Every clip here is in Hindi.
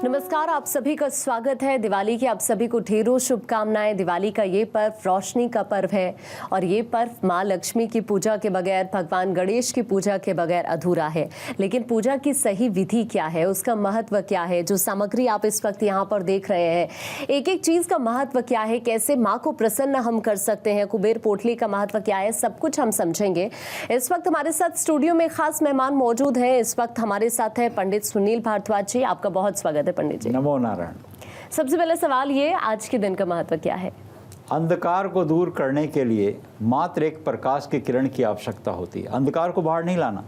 नमस्कार, आप सभी का स्वागत है। दिवाली की आप सभी को ढेरों शुभकामनाएं। दिवाली का ये पर्व रोशनी का पर्व है और ये पर्व माँ लक्ष्मी की पूजा के बगैर, भगवान गणेश की पूजा के बगैर अधूरा है। लेकिन पूजा की सही विधि क्या है, उसका महत्व क्या है, जो सामग्री आप इस वक्त यहाँ पर देख रहे हैं, एक एक चीज का महत्व क्या है, कैसे माँ को प्रसन्न हम कर सकते हैं, कुबेर पोटली का महत्व क्या है, सब कुछ हम समझेंगे। इस वक्त हमारे साथ स्टूडियो में खास मेहमान मौजूद हैं। इस वक्त हमारे साथ है पंडित सुनील भारद्वाज जी। आपका बहुत स्वागत है पंडित जी। नमो नारायण। सबसे पहले सवाल ये, आज के दिन का महत्व क्या है? अंधकार को दूर करने के लिए मात्र एक प्रकाश के किरण की आवश्यकता होती है। अंधकार को बाहर नहीं लाना,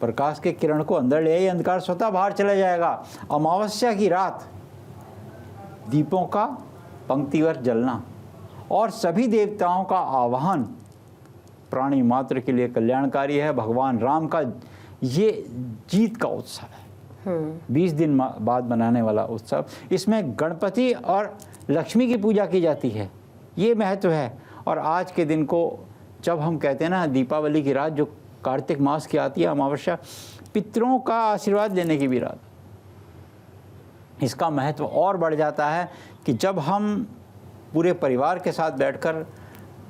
प्रकाश के किरण को अंदर ले आइए, अंधकार स्वतः बाहर चला जाएगा। अमावस्या की रात दीपों का पंक्तिवर जलना और सभी देवताओं का आवाहन प्राणी मात्र के लिए कल्याणकारी है। भगवान राम का ये जीत का उत्सव है, 20 दिन बाद मनाने वाला उत्सव। इसमें गणपति और लक्ष्मी की पूजा की जाती है, ये महत्व है। और आज के दिन को जब हम कहते हैं ना, दीपावली की रात जो कार्तिक मास की आती है, अमावस्या, पितरों का आशीर्वाद लेने की भी रात, इसका महत्व और बढ़ जाता है कि जब हम पूरे परिवार के साथ बैठकर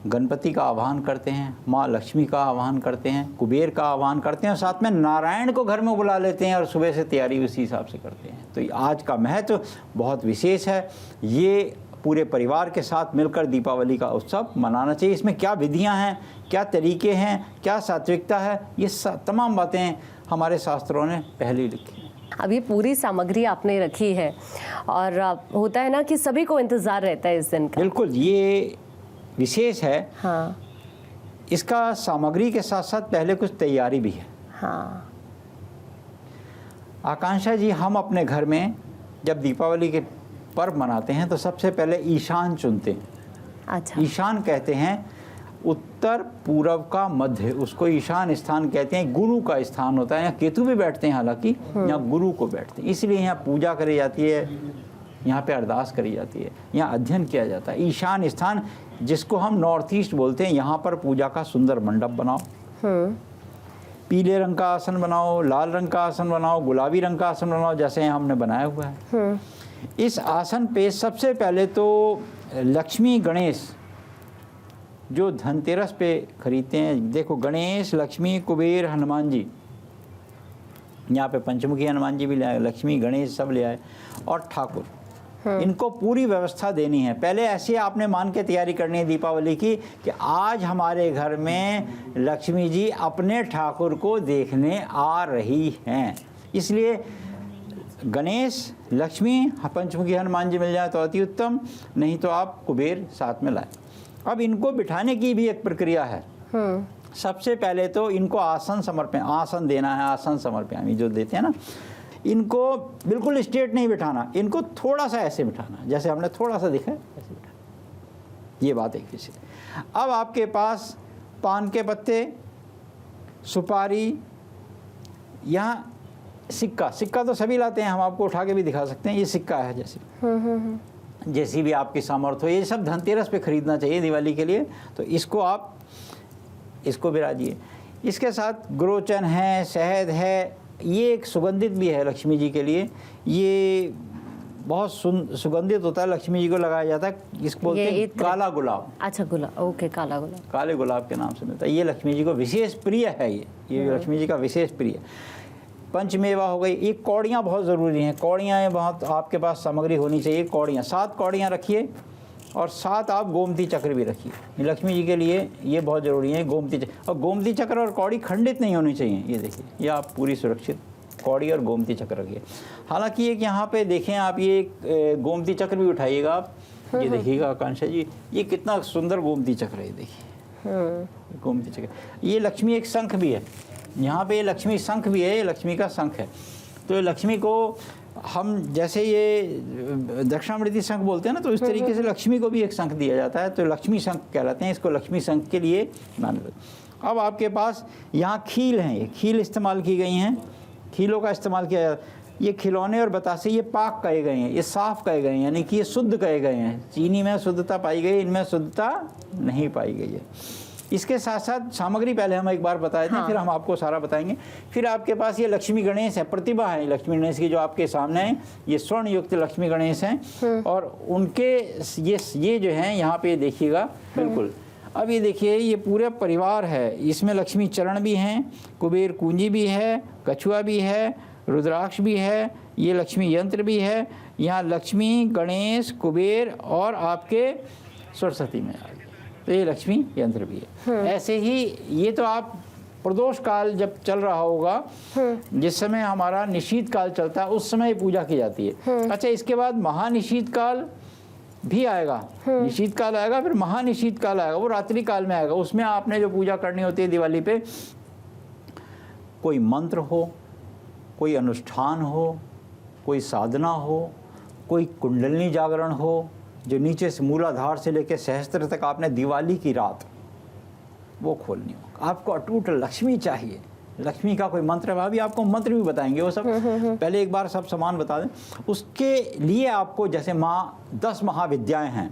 गणपति का आह्वान करते हैं, माँ लक्ष्मी का आह्वान करते हैं, कुबेर का आह्वान करते हैं, और साथ में नारायण को घर में बुला लेते हैं और सुबह से तैयारी उसी हिसाब से करते हैं। तो आज का महत्व बहुत विशेष है। ये पूरे परिवार के साथ मिलकर दीपावली का उत्सव मनाना चाहिए। इसमें क्या विधियां हैं, क्या तरीके हैं, क्या सात्विकता है, ये तमाम बातें हमारे शास्त्रों ने पहले ही लिखी हैं। अब ये पूरी सामग्री आपने रखी है और होता है ना कि सभी को इंतजार रहता है इस दिन का। बिल्कुल, ये विशेष है। हाँ। इसका सामग्री के साथ साथ पहले कुछ तैयारी भी है। हाँ। आकांक्षा जी, हम अपने घर में जब दीपावली के पर्व मनाते हैं तो सबसे पहले ईशान चुनते हैं। अच्छा। ईशान कहते हैं उत्तर पूर्व का मध्य, उसको ईशान स्थान कहते हैं। गुरु का स्थान होता है, यहाँ केतु भी बैठते हैं, हालांकि यहाँ गुरु को बैठते हैं, इसलिए यहाँ पूजा करी जाती है, यहाँ पे अरदास करी जाती है, यहाँ अध्ययन किया जाता है। ईशान स्थान, जिसको हम नॉर्थ ईस्ट बोलते हैं, यहाँ पर पूजा का सुंदर मंडप बनाओ, पीले रंग का आसन बनाओ, लाल रंग का आसन बनाओ, गुलाबी रंग का आसन बनाओ, जैसे हमने बनाया हुआ है। इस आसन पे सबसे पहले तो लक्ष्मी गणेश जो धनतेरस पे खरीदते हैं, देखो गणेश, लक्ष्मी, कुबेर, हनुमान जी, यहाँ पे पंचमुखी हनुमान जी भी ले आए, लक्ष्मी, गणेश सब ले आए, और ठाकुर, इनको पूरी व्यवस्था देनी है। पहले ऐसे आपने मान के तैयारी करनी है दीपावली की कि आज हमारे घर में लक्ष्मी जी अपने ठाकुर को देखने आ रही हैं, इसलिए गणेश, लक्ष्मी, पंचमुखी हनुमान जी मिल जाए तो अति उत्तम, नहीं तो आप कुबेर साथ में लाए। अब इनको बिठाने की भी एक प्रक्रिया है। सबसे पहले तो इनको आसन समर्पण, आसन देना है, आसन समर्पयामि जो देते हैं ना, इनको बिल्कुल स्ट्रेट नहीं बिठाना, इनको थोड़ा सा ऐसे बिठाना, जैसे हमने थोड़ा सा दिखा ऐसे बिठाना। ये बात एक किसी। अब आपके पास पान के पत्ते, सुपारी, यहाँ सिक्का, सिक्का तो सभी लाते हैं, हम आपको उठा के भी दिखा सकते हैं। ये सिक्का है, जैसे जैसी भी आपकी सामर्थ्य हो, ये सब धनतेरस पे खरीदना चाहिए दिवाली के लिए, तो इसको आप इसको बिराजिए। इसके साथ गुरोचन है, शहद है, ये एक सुगंधित भी है लक्ष्मी जी के लिए, ये बहुत सुगंधित होता है, लक्ष्मी जी को लगाया जाता है। इसको बोलते हैं काला गुलाब। अच्छा, गुलाब, ओके, काला गुलाब, काले गुलाब के नाम से मिलता है। ये लक्ष्मी जी को विशेष प्रिय है, ये लक्ष्मी जी का विशेष प्रिय। पंचमेवा हो गई। ये कौड़ियाँ बहुत ज़रूरी हैं, कौड़ियाँ बहुत आपके पास सामग्री होनी चाहिए। कौड़ियाँ 7 कौड़ियाँ रखिए, और 7 आप गोमती चक्र भी रखिए। लक्ष्मी जी के लिए ये बहुत ज़रूरी है, गोमती चक्र। और गोमती चक्र और कौड़ी खंडित नहीं होनी चाहिए। ये देखिए, ये आप पूरी सुरक्षित कौड़ी और गोमती चक्र रखिए। हालांकि एक यहाँ पे देखें आप, ये एक गोमती चक्र भी उठाइएगा आप, ये देखिएगा आकांक्षा जी, ये कितना सुंदर गोमती चक्र है, देखिए गोमती चक्र। ये लक्ष्मी एक शंख भी है, यहाँ पे लक्ष्मी शंख भी है, ये लक्ष्मी का शंख है। तो लक्ष्मी को हम जैसे ये दक्षिणामृति शंख बोलते हैं ना, तो इस तरीके से लक्ष्मी को भी एक शंख दिया जाता है, तो लक्ष्मी शंख कहलाते हैं। इसको लक्ष्मी शंख के लिए मान लो। अब आपके पास यहाँ खील हैं, ये खील इस्तेमाल की गई हैं, खीलों का इस्तेमाल किया जाता है। ये खिलौने और बतासे ये पाक कहे गए हैं, ये साफ कहे गए हैं, यानी कि ये शुद्ध कहे गए हैं। चीनी में शुद्धता पाई गई, इनमें शुद्धता नहीं पाई गई है। इसके साथ साथ सामग्री पहले हम एक बार बताए थे, फिर हम आपको सारा बताएंगे। फिर आपके पास ये लक्ष्मी गणेश है, प्रतिभा है लक्ष्मी गणेश की जो आपके सामने है, ये स्वर्ण युक्त लक्ष्मी गणेश हैं और उनके ये जो हैं यहाँ पे देखिएगा बिल्कुल। अब ये देखिए ये पूरे परिवार है, इसमें लक्ष्मी चरण भी हैं, कुबेर कुंजी भी है, कछुआ भी है, रुद्राक्ष भी है, ये लक्ष्मी यंत्र भी है, यहाँ लक्ष्मी गणेश कुबेर और आपके सरस्वती में आ गई, तो ये लक्ष्मी यंत्र भी है। ऐसे ही ये तो आप प्रदोष काल जब चल रहा होगा, जिस समय हमारा निशीत काल चलता है उस समय पूजा की जाती है। अच्छा, इसके बाद महानिशीत काल भी आएगा, निशीत काल आएगा, फिर महानिशीत काल आएगा, वो रात्रि काल में आएगा। उसमें आपने जो पूजा करनी होती है दिवाली पे, कोई मंत्र हो, कोई अनुष्ठान हो, कोई साधना हो, कोई कुंडलिनी जागरण हो, जो नीचे से मूलाधार से लेकर सहस्त्र तक आपने दिवाली की रात वो खोलनी हो। आपको अटूट लक्ष्मी चाहिए, लक्ष्मी का कोई मंत्र है, अभी आपको मंत्र भी बताएंगे वो सब। पहले एक बार सब सामान बता दें। उसके लिए आपको जैसे 10 महाविद्याएं हैं,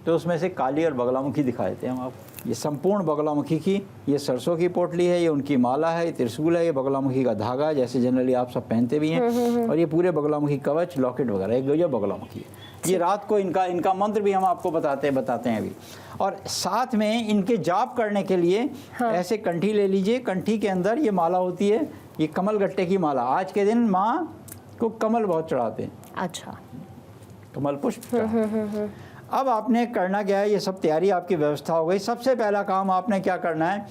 तो उसमें से काली और बगलामुखी दिखा देते हैं हम आपको। ये संपूर्ण बगलामुखी की, ये सरसों की पोटली है, ये उनकी माला है, ये त्रिशूल है, ये बगलामुखी का धागा है जैसे जनरली आप सब पहनते भी हैं, और ये पूरे बगलामुखी कवच लॉकेट वगैरह, एक गजब बगलामुखी है। ये रात को इनका मंत्र भी हम आपको बताते हैं अभी। और साथ में इनके जाप करने के लिए ऐसे कंठी ले लीजिए, कंठी के अंदर ये माला होती है, ये कमल गट्टे की माला। आज के दिन माँ को कमल बहुत चढ़ाते हैं, अच्छा, कमल पुष्प। अब आपने करना क्या है, ये सब तैयारी आपकी व्यवस्था हो गई। सबसे पहला काम आपने क्या करना है,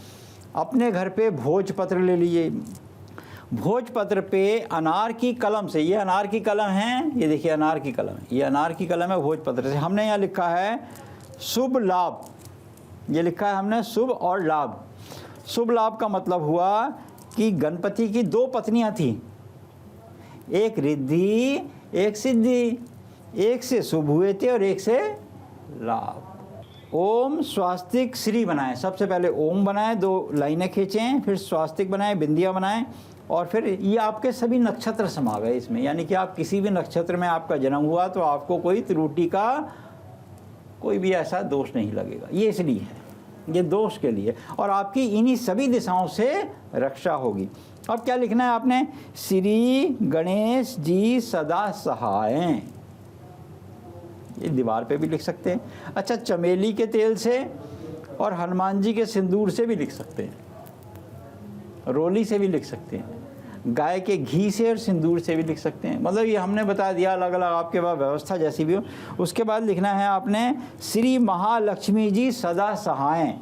अपने घर पे भोजपत्र ले लीजिए। भोजपत्र पे अनार की कलम से, ये अनार की कलम है, ये देखिए अनार की कलम है, ये अनार की कलम है। भोजपत्र से हमने यहाँ लिखा है शुभ लाभ, ये लिखा है हमने शुभ और लाभ। शुभ लाभ का मतलब हुआ कि गणपति की 2 पत्नियां थी, एक रिद्धि एक सिद्धि, एक से शुभ हुए थे और एक से लाभ। ओम स्वास्तिक श्री बनाएं, सबसे पहले ओम बनाएं, 2 लाइनें खींचें, फिर स्वास्तिक बनाएं, बिंदिया बनाएं, और फिर ये आपके सभी नक्षत्र समा गए इसमें। यानी कि आप किसी भी नक्षत्र में आपका जन्म हुआ तो आपको कोई त्रुटि का कोई भी ऐसा दोष नहीं लगेगा। ये इसलिए है, ये दोष के लिए, और आपकी इन्हीं सभी दिशाओं से रक्षा होगी। अब क्या लिखना है आपने, श्री गणेश जी सदा सहाय, ये दीवार पे भी लिख सकते हैं। अच्छा, चमेली के तेल से और हनुमान जी के सिंदूर से भी लिख सकते हैं, रोली से भी लिख सकते हैं, गाय के घी से और सिंदूर से भी लिख सकते हैं। मतलब ये हमने बता दिया, अलग अलग आपके पास व्यवस्था जैसी भी हो। उसके बाद लिखना है आपने श्री महालक्ष्मी जी सदा सहाय,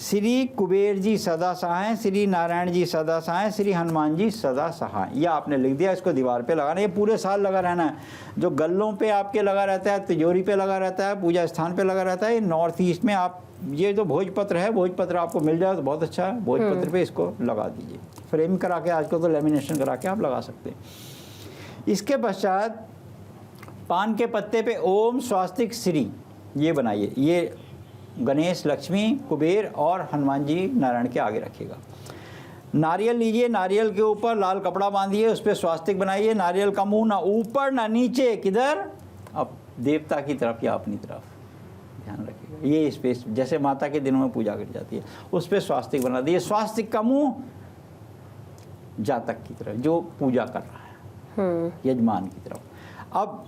श्री कुबेर जी सदा सहाय, श्री नारायण जी सदा सहाय, श्री हनुमान जी सदा सहाय। यह आपने लिख दिया, इसको दीवार पे लगाना, ये पूरे साल लगा रहना है। जो गल्लों पे आपके लगा रहता है, तिजोरी पे लगा रहता है, पूजा स्थान पे लगा रहता है, नॉर्थ ईस्ट में आप ये जो भोजपत्र है, भोजपत्र आपको मिल जाए तो बहुत अच्छा है। भोजपत्र पे इसको लगा दीजिए, फ्रेम करा के, आजकल तो लेमिनेशन करा के आप लगा सकते हैं। इसके पश्चात पान के पत्ते पे ओम स्वास्तिक श्री ये बनाइए, ये गणेश लक्ष्मी कुबेर और हनुमान जी नारायण के आगे रखिएगा। नारियल लीजिए, नारियल के ऊपर लाल कपड़ा बांधिए, उस पर स्वास्तिक बनाइए। नारियल का मुंह ना ऊपर ना नीचे, किधर, अब देवता की तरफ या अपनी तरफ, ध्यान रखिएगा। ये स्पेस जैसे माता के दिनों में पूजा करी जाती है, उस पर स्वास्तिक बना दिए। स्वास्तिक का मुंह जातक की तरफ, जो पूजा कर रहा है, यजमान की तरफ। अब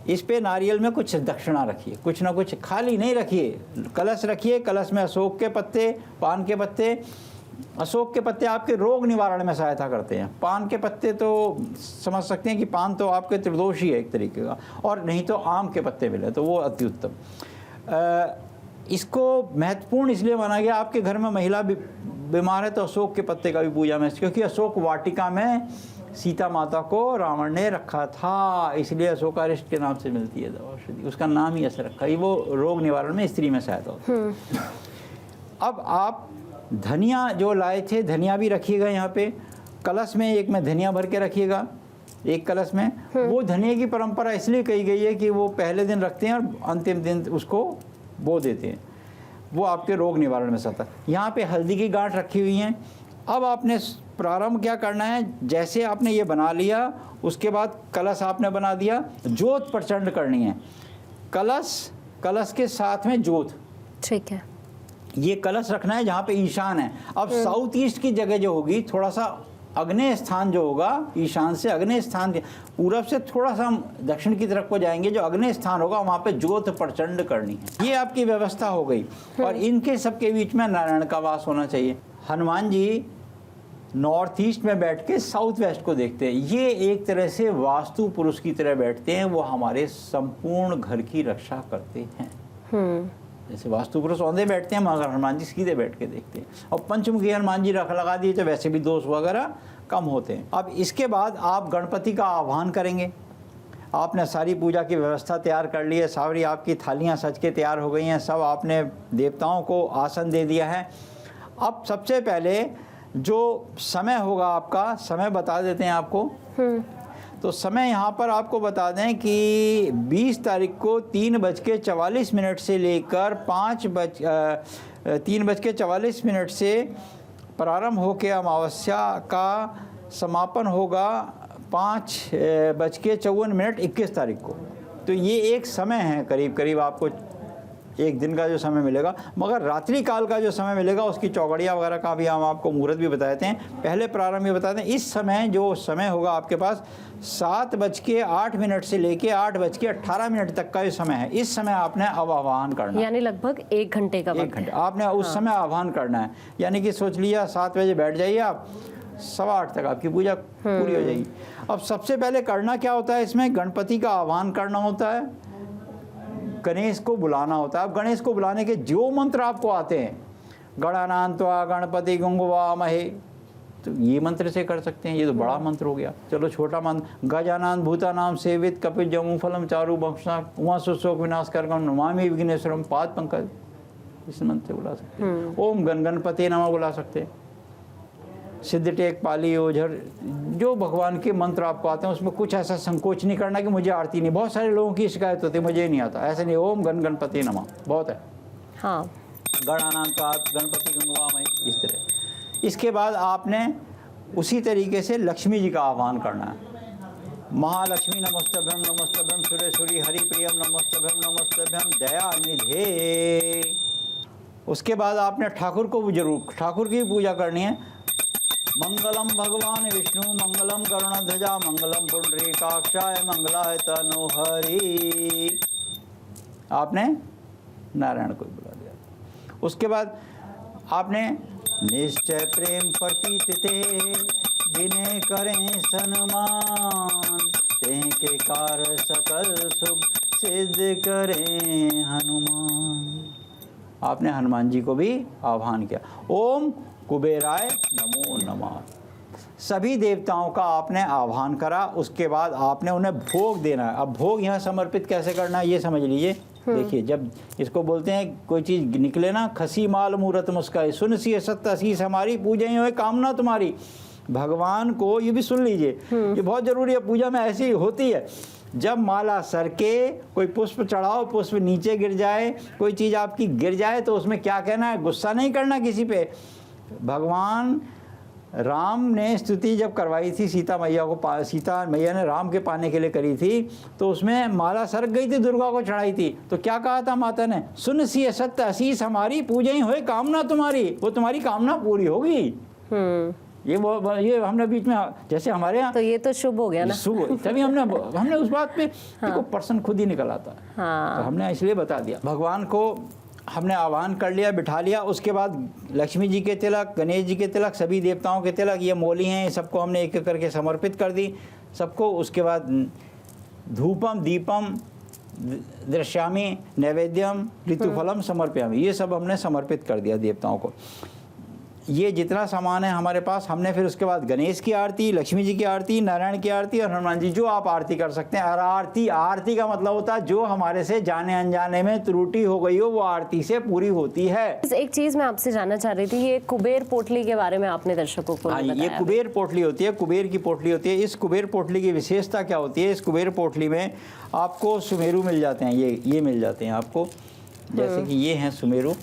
इस पे नारियल में कुछ दक्षिणा रखिए, कुछ ना कुछ, खाली नहीं रखिए। कलश रखिए, कलश में अशोक के पत्ते, पान के पत्ते। अशोक के पत्ते आपके रोग निवारण में सहायता करते हैं। पान के पत्ते तो समझ सकते हैं कि पान तो आपके त्रिदोषी है एक तरीके का, और नहीं तो आम के पत्ते मिले तो वो अति उत्तम। इसको महत्वपूर्ण इसलिए माना गया, आपके घर में महिला बीमार है तो अशोक के पत्ते का भी पूजा में, क्योंकि अशोक वाटिका में सीता माता को रावण ने रखा था, इसलिए अशोकारिष्ट के नाम से मिलती है दवा औषधि, उसका नाम ही ऐसे रखा है। वो रोग निवारण में स्त्री में सहायता होती है। अब आप धनिया जो लाए थे, धनिया भी रखिएगा यहाँ पे कलश में, एक में धनिया भर के रखिएगा एक कलश में। वो धनिया की परंपरा इसलिए कही गई है कि वो पहले दिन रखते हैं और अंतिम दिन उसको बो देते हैं, वो आपके रोग निवारण में सहायता। यहाँ पे हल्दी की गांठ रखी हुई हैं। अब आपने प्रारंभ क्या करना है, जैसे आपने ये बना लिया, उसके बाद कलश आपने बना दिया, जोत प्रचंड करनी है। कलश के साथ में जोत, ठीक है। ये कलश रखना है जहाँ पे ईशान है। अब साउथ ईस्ट की जगह जो होगी, थोड़ा सा अग्नेय स्थान जो होगा, ईशान से अग्नेय स्थान, पूरब से थोड़ा सा हम दक्षिण की तरफ को जाएंगे, जो अग्नेय स्थान होगा वहाँ पे ज्योत प्रचंड करनी है। ये आपकी व्यवस्था हो गई। और इनके सबके बीच में नारायण का वास होना चाहिए। हनुमान जी नॉर्थ ईस्ट में बैठ के साउथ वेस्ट को देखते हैं। ये एक तरह से वास्तु पुरुष की तरह बैठते हैं, वो हमारे संपूर्ण घर की रक्षा करते हैं। जैसे वास्तु पुरुष औंधे बैठते हैं, मगर हनुमान जी सीधे बैठ के देखते हैं। और पंचमुखी हनुमान जी रख लगा दिए तो वैसे भी दोष वगैरह कम होते हैं। अब इसके बाद आप गणपति का आह्वान करेंगे। आपने सारी पूजा की व्यवस्था तैयार कर ली है, सारी आपकी थालियाँ सज के तैयार हो गई हैं, सब आपने देवताओं को आसन दे दिया है। अब सबसे पहले जो समय होगा, आपका समय बता देते हैं आपको। तो समय यहाँ पर आपको बता दें कि 20 तारीख को 3:44 से लेकर 3:44 से प्रारंभ होकर अमावस्या का समापन होगा 5:54 21 तारीख को। तो ये एक समय है, करीब करीब आपको एक दिन का जो समय मिलेगा। मगर रात्रि काल का जो समय मिलेगा उसकी चौगड़िया वगैरह का भी हम आपको मुहूर्त भी बताते हैं। पहले प्रारंभ में बताते हैं। इस समय जो समय होगा आपके पास 7:08 से लेके 8:18 तक का जो समय है, इस समय आपने अब आह्वान करना है। यानी लगभग 1 घंटे का वक्त। 1 घंटे आपने उस समय आह्वान करना है। यानी कि सोच लिया 7 बजे बैठ जाइए आप, 8:15 तक आपकी पूजा पूरी हो जाएगी। अब सबसे पहले करना क्या होता है, इसमें गणपति का आह्वान करना होता है, गणेश को बुलाना होता है। अब गणेश को बुलाने के जो मंत्र आपको आते हैं, गणानां त्वा गणपति गुंगवामहे, तो ये मंत्र से कर सकते हैं। ये तो बड़ा मंत्र हो गया। चलो छोटा मंत्र, गजानन भूतानाम सेवित कपिल जमू फलम चारु वंशना उमा सुशोक विनाश करगम नमामि विघ्नेश्वरम पाद पंकज, इस मंत्र से बुला सकते हैं। ओम गण गणपति नमः बुला सकते हैं। सिद्ध टेक पाली ओझर, जो भगवान के मंत्र आपको आते हैं उसमें कुछ ऐसा संकोच नहीं करना कि मुझे आरती नहीं। बहुत सारे लोगों की शिकायत होती है मुझे नहीं आता, ऐसे नहीं। ओम गण गणपति नमः बहुत है। हाँ, गणानांतात् गणपति गंगवामय, इस तरह। इसके बाद आपने उसी तरीके से लक्ष्मी जी का आह्वान करना है। महालक्ष्मी नमस्तभ्यम नमस्तभ्यम सुरेश्वरी हरिप्रियम नमस्तभ्यम नमस्तभ्यम दयानिधे। उसके बाद आपने ठाकुर को भी जरूर, ठाकुर की पूजा करनी है। मंगलम भगवान विष्णु मंगलम करुणध्वजा मंगलम पुंडरीकाक्षाय मंगलाय तनोहरि। आपने नारायण को बुला दिया। उसके बाद आपने निश्चय प्रेम प्रतीत ते जिन्हें करें सन्मान, तें के कार सकल शुभ सिद्ध करें हनुमान। आपने हनुमान जी को भी आह्वान किया। ओम कुबेराय नमो नमः। सभी देवताओं का आपने आह्वान करा। उसके बाद आपने उन्हें भोग देना है। अब भोग यहाँ समर्पित कैसे करना है ये समझ लीजिए। देखिए, जब इसको बोलते हैं कोई चीज़ निकले ना, खसी माल मूरत मुस्काई सुन सी सत्य असीस हमारी पूजई हो कामना तुम्हारी। भगवान को ये भी सुन लीजिए, ये बहुत ज़रूरी है। पूजा में ऐसी होती है, जब माला सर के कोई पुष्प चढ़ाओ, पुष्प नीचे गिर जाए, कोई चीज़ आपकी गिर जाए तो उसमें क्या कहना है, गुस्सा नहीं करना किसी पे। भगवान राम ने स्तुति जब करवाई थी सीता मैया को, सीता मैया ने राम के पाने के लिए करी थी, तो उसमें माला सरक गई थी, दुर्गा को चढ़ाई थी। तो क्या कहा था माता ने, सुन सी सत्य असीस हमारी पूजई होए कामना तुम्हारी, वो तुम्हारी कामना पूरी होगी। ये हमने बीच में, जैसे हमारे यहाँ, तो ये तो शुभ हो गया ना, शुभ। तभी हमने उस बात पे देखो पर्सन खुद ही निकल आता है। तो हमने इसलिए बता दिया। भगवान को हमने आह्वान कर लिया, बिठा लिया। उसके बाद लक्ष्मी जी के तिलक, गणेश जी के तिलक, सभी देवताओं के तिलक, ये मोली हैं, ये सबको हमने एक एक करके समर्पित कर दी सबको। उसके बाद धूपम दीपम दृश्यामी नैवेद्यम ऋतुफलम समर्पयामी, ये सब हमने समर्पित कर दिया देवताओं को। ये जितना सामान है हमारे पास, हमने फिर उसके बाद गणेश की आरती, लक्ष्मी जी की आरती, नारायण की आरती और हनुमान जी, जो आप आरती कर सकते हैं। और आरती का मतलब होता है जो हमारे से जाने अनजाने में त्रुटि हो गई हो, वो आरती से पूरी होती है। एक चीज मैं आपसे जानना चाह रही थी, ये कुबेर पोटली के बारे में आपने दर्शकों को हाँ, ये कुबेर पोटली होती है, कुबेर की पोटली होती है। इस कुबेर पोटली की विशेषता क्या होती है, इस कुबेर पोटली में आपको सुमेरु मिल जाते हैं, ये मिल जाते हैं आपको, जैसे कि ये हैं सुमेरु।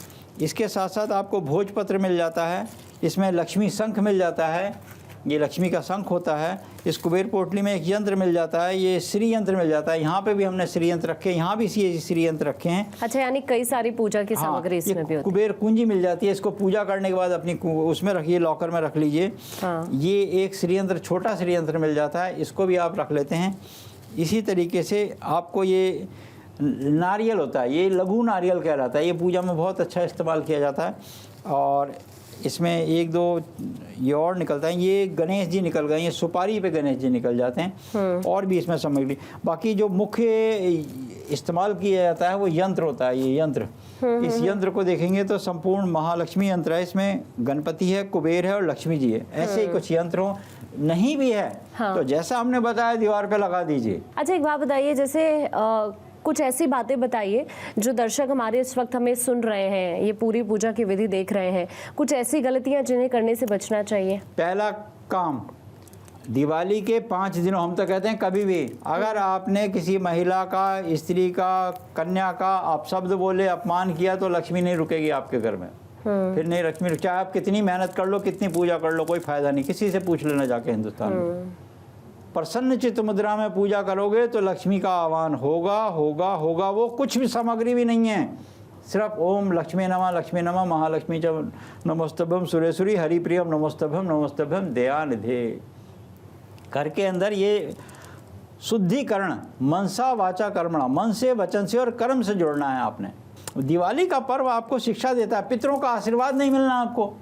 इसके साथ साथ आपको भोजपत्र मिल जाता है, इसमें लक्ष्मी शंख मिल जाता है, ये लक्ष्मी का शंख होता है। इस कुबेर पोटली में एक यंत्र मिल जाता है, ये श्री यंत्र मिल जाता है। यहाँ पे भी हमने श्री यंत्र रखे, यहाँ भी श्री यंत्र रखे हैं। अच्छा, यानी कई सारी पूजा की सामग्री इसमें भी होती है। कुबेर कुंजी मिल जाती है, इसको पूजा करने के बाद अपनी उसमें रखिए, लॉकर में रख लीजिए। ये एक श्री यंत्र, छोटा श्री यंत्र मिल जाता है, इसको भी आप रख लेते हैं। इसी तरीके से आपको ये नारियल होता है, ये लघु नारियल कहलाता है, ये पूजा में बहुत अच्छा इस्तेमाल किया जाता है। और इसमें एक दो ये और निकलता है, ये गणेश जी निकल गए, ये सुपारी पे गणेश जी निकल जाते हैं। और भी इसमें सामग्री, बाकी जो मुख्य इस्तेमाल किया जाता है वो यंत्र होता है। ये यंत्र, इस यंत्र को देखेंगे तो संपूर्ण महालक्ष्मी यंत्र है। इसमें गणपति है, कुबेर है और लक्ष्मी जी है। ऐसे ही कुछ यंत्र हो, नहीं भी है तो जैसा हमने बताया दीवार पे लगा दीजिए। अच्छा, एक बात बताइए, जैसे कुछ ऐसी बातें बताइए जो दर्शक हमारे इस वक्त हमें सुन रहे हैं, ये पूरी पूजा की विधि देख रहे हैं, कुछ ऐसी गलतियां जिन्हें करने से बचना चाहिए। पहला काम, दिवाली के 5 दिनों, हम तो कहते हैं कभी भी अगर आपने किसी महिला का, स्त्री का, कन्या का आप शब्द बोले, अपमान किया तो लक्ष्मी नहीं रुकेगी आपके घर में। फिर नहीं लक्ष्मी, चाहे आप कितनी मेहनत कर लो, कितनी पूजा कर लो, कोई फायदा नहीं। किसी से पूछ लेना जाके हिंदुस्तान में। प्रसन्न चित्त मुद्रा में पूजा करोगे तो लक्ष्मी का आह्वान होगा होगा होगा। वो कुछ भी सामग्री भी नहीं है, सिर्फ ओम लक्ष्मी नमः महालक्ष्मी च नमस्तभ्यम सुरेश्वरी हरिप्रियम नमस्तभ्यम दयानिधे। घर के अंदर ये शुद्धिकरण मनसा वाचा कर्मणा, मन से, वचन से और कर्म से जोड़ना है आपने। दिवाली का पर्व आपको शिक्षा देता है, पितरों का आशीर्वाद नहीं मिलना आपको।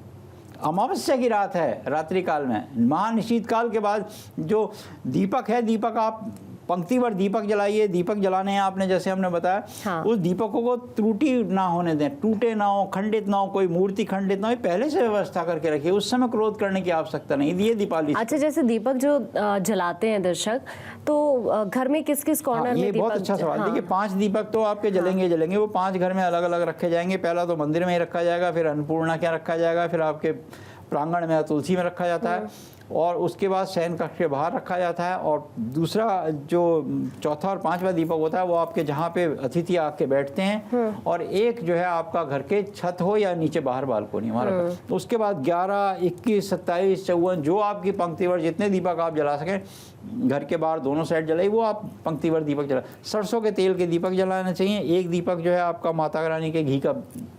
अमावस्या की रात है, रात्रि काल में, महानिशीत काल के बाद जो दीपक है, दीपक आप पंक्तिवर दीपक जलाइए। दीपक जलाने हैं आपने, जैसे हमने बताया। उस दीपकों को त्रुटि ना होने दें, टूटे ना हो, खंडित ना हो, कोई मूर्ति खंडित ना हो, पहले से व्यवस्था करके रखिए। उस समय क्रोध करने की आवश्यकता नहीं। ये दीपावली। अच्छा, जैसे दीपक जो जलाते हैं दर्शक, तो घर में किस किस कॉर्नर में? ये बहुत अच्छा सवाल। देखिए 5 दीपक तो आपके जलेंगे। वो 5 घर में अलग अलग रखे जाएंगे। पहला तो मंदिर में ही रखा जाएगा, फिर अन्नपूर्णा क्या रखा जाएगा, फिर आपके प्रांगण में तुलसी में रखा जाता है, और उसके बाद शयन कक्ष के बाहर रखा जाता है। और दूसरा जो चौथा और 5वां दीपक होता है वो आपके जहाँ पे अतिथि आके बैठते हैं, और एक जो है आपका घर के छत हो या नीचे बाहर बालकोनी वहाँ। उसके बाद 11, 21, 27, 54 जो आपकी पंक्तिवर जितने दीपक आप जला सकें, घर के बाहर दोनों साइड जलाई, वो आप पंक्तिवर दीपक जला। सरसों के तेल के दीपक जलाना चाहिए। एक दीपक जो है आपका माता रानी के घी का,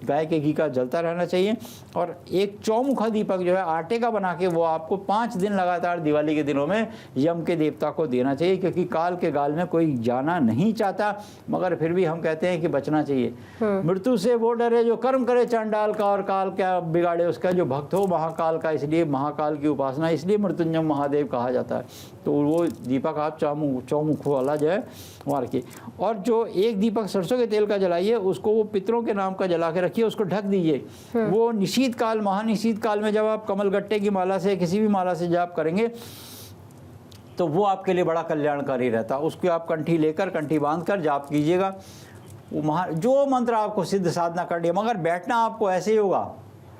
गाय के घी का जलता रहना चाहिए। और एक चौमुखा दीपक जो है आटे का बना के, वो आपको 5 दिन लगातार दिवाली के दिनों में यम के देवता को देना चाहिए, क्योंकि काल के गाल में कोई जाना नहीं चाहता, मगर फिर भी हम कहते हैं कि बचना चाहिए। मृत्यु से वो डरे जो कर्म करे चांडाल का, और काल क्या बिगाड़े उसका जो भक्त हो महाकाल का। इसलिए महाकाल की उपासना, इसलिए मृत्युंजय महादेव कहा जाता है। तो वो दीपक आप चौमुख वाला जो है मार के, और जो एक दीपक सरसों के तेल का जलाइए, उसको वो पितरों के नाम का जला के रखिए, उसको ढक दीजिए। वो निशीत काल, महानिशीत काल में जब आप कमलगट्टे की माला से, किसी भी माला से जाप करेंगे तो वो आपके लिए बड़ा कल्याणकारी रहता है। उसको आप कंठी लेकर, कंठी बांध कर जाप कीजिएगा। वो जो मंत्र आपको सिद्ध साधना करनी है, मगर बैठना आपको ऐसे ही होगा।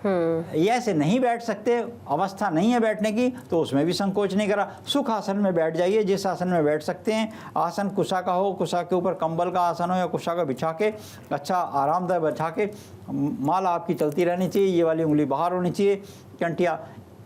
ये ऐसे नहीं बैठ सकते, अवस्था नहीं है बैठने की, तो उसमें भी संकोच नहीं करा। सुख आसन में बैठ जाइए, जिस आसन में बैठ सकते हैं। आसन कुशा का हो, कुशा के ऊपर कंबल का आसन हो या कुशा का बिछा के, अच्छा आरामदायक बिछा के, माला आपकी चलती रहनी चाहिए, ये वाली उंगली बाहर होनी चाहिए। कंठिया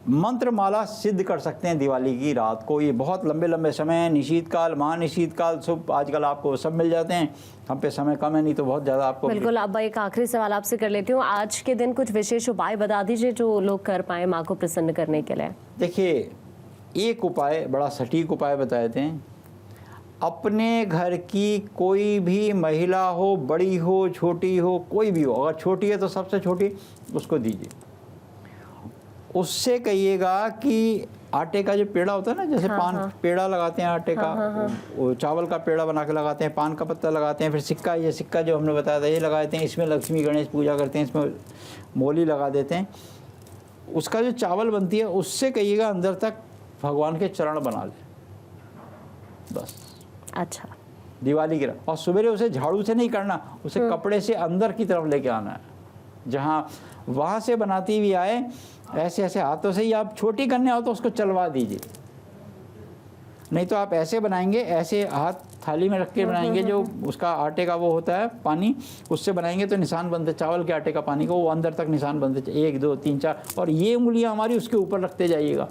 मंत्र माला सिद्ध कर सकते हैं दिवाली की रात को। ये बहुत लंबे लंबे समय, निशीत काल, महानिशीत काल, शुभ, आजकल आपको सब मिल जाते हैं। हम पे समय कम है, नहीं तो बहुत ज़्यादा आपको। बिल्कुल। अब एक आखिरी सवाल आपसे कर लेती हूँ, आज के दिन कुछ विशेष उपाय बता दीजिए जो लोग कर पाए माँ को प्रसन्न करने के लिए। देखिए, एक उपाय, बड़ा सटीक उपाय बता देते हैं। अपने घर की कोई भी महिला हो, बड़ी हो, छोटी हो, कोई भी हो, अगर छोटी है तो सबसे छोटी, उसको दीजिए। उससे कहिएगा कि आटे का जो पेड़ा होता है ना, जैसे पान पेड़ा लगाते हैं आटे का, वो चावल का पेड़ा बना के लगाते हैं, पान का पत्ता लगाते हैं, फिर सिक्का, ये सिक्का जो हमने बताया था ये लगाते हैं। इसमें लक्ष्मी गणेश पूजा करते हैं, इसमें मोली लगा देते हैं। उसका जो चावल बनती है, उससे कहिएगा अंदर तक भगवान के चरण बना ले, बस। अच्छा, दिवाली की रात। और सवेरे उसे झाड़ू से नहीं करना, उसे कपड़े से अंदर की तरफ लेके आना है, जहाँ वहाँ से बनाती हुई आए, ऐसे ऐसे हाथों से ही। आप छोटी करने हो तो उसको चलवा दीजिए, नहीं तो आप ऐसे बनाएंगे, ऐसे हाथ थाली में रख के बनाएंगे, जो उसका आटे का वो होता है पानी, उससे बनाएंगे तो निशान बनते, चावल के आटे का पानी को, वो अंदर तक निशान बनते, 1, 2, 3, 4, और ये उंगलियां हमारी उसके ऊपर रखते जाइएगा।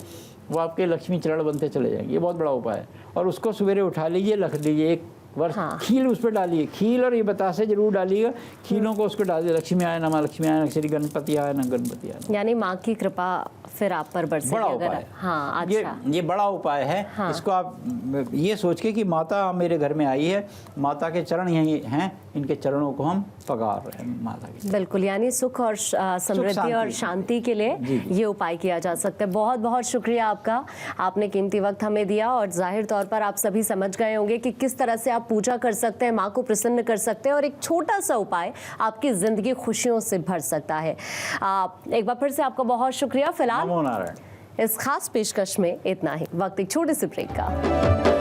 वो आपके लक्ष्मी चरण बनते चले जाएंगे। ये बहुत बड़ा उपाय है। और उसको सवेरे उठा लीजिए, रख लीजिए, एक वर्ष खील उस पर डालिए, खील और ये बतासे जरूर डालिएगा। खीलों को उसको डालिए, लक्ष्मी आय नमः, लक्ष्मी आय नमः, श्री गणपति आय नमः, गणपति आय नमः। यानी माँ की कृपा फिर आप पर बरसेगी। बड़ा अगर उपाय। हाँ, अच्छा। ये बड़ा उपाय है। हाँ। इसको आप ये सोच के कि माता मेरे घर में आई है, माता के चरण यहीं हैं, इनके चरणों को हम पगार रहे हैं माता के। बिल्कुल, यानी सुख और समृद्धि और शांति के लिए जी, जी। ये उपाय किया जा सकता है। बहुत बहुत शुक्रिया आपका, आपने कीमती वक्त हमें दिया और जाहिर तौर पर आप सभी समझ गए होंगे कि किस तरह से आप पूजा कर सकते हैं, माँ को प्रसन्न कर सकते हैं और एक छोटा सा उपाय आपकी जिंदगी खुशियों से भर सकता है। एक बार फिर से आपका बहुत शुक्रिया। फिलहाल नमो नारायण। इस खास पेशकश में इतना ही। वक्त एक छोटे से ब्रेक का।